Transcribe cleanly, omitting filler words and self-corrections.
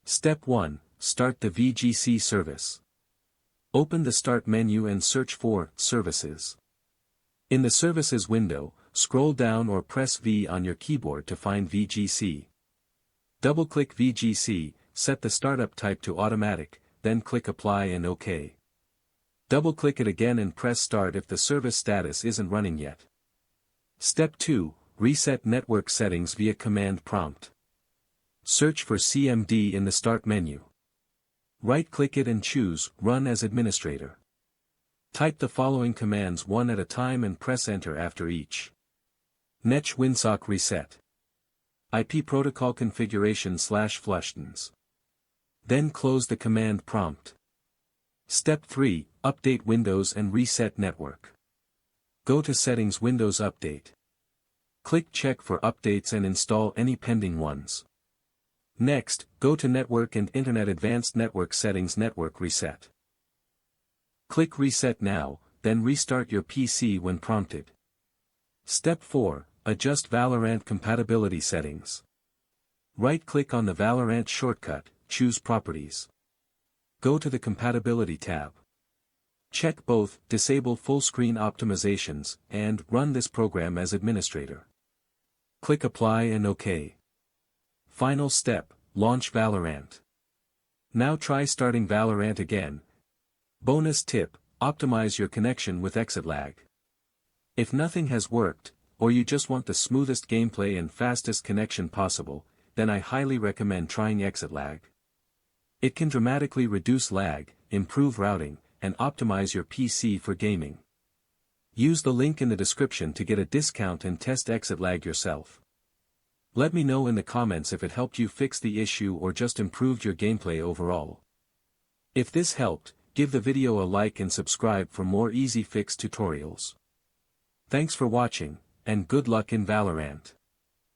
Step 1. Start the VGC service. Open the Start menu and search for Services. In the Services window, scroll down or press V on your keyboard to find VGC. Double-click VGC, set the startup type to Automatic, then click Apply and OK. Double-click it again and press Start if the service status isn't running yet. Step 2. Reset network settings via command prompt. Search for CMD in the Start menu. Right-click it and choose Run as Administrator. Type the following commands one at a time and press Enter after each. Netsch WinSock Reset. IP Protocol Configuration /flushtons. Then close the command prompt. Step 3. Update Windows and reset network. Go to Settings Windows Update. Click Check for updates and install any pending ones. Next, go to Network and Internet Advanced Network Settings Network Reset. Click Reset Now, then restart your PC when prompted. Step 4. Adjust Valorant compatibility settings. Right-click on the Valorant shortcut, choose Properties. Go to the Compatibility tab. Check both Disable Full Screen Optimizations and Run this program as administrator. Click Apply and OK. Final step, launch Valorant. Now try starting Valorant again. Bonus tip, optimize your connection with exit lag. If nothing has worked, or you just want the smoothest gameplay and fastest connection possible, then I highly recommend trying exit lag. It can dramatically reduce lag, improve routing, and optimize your PC for gaming. Use the link in the description to get a discount and test exit lag yourself. Let me know in the comments if it helped you fix the issue or just improved your gameplay overall. If this helped, give the video a like and subscribe for more easy fix tutorials. Thanks for watching, and good luck in Valorant.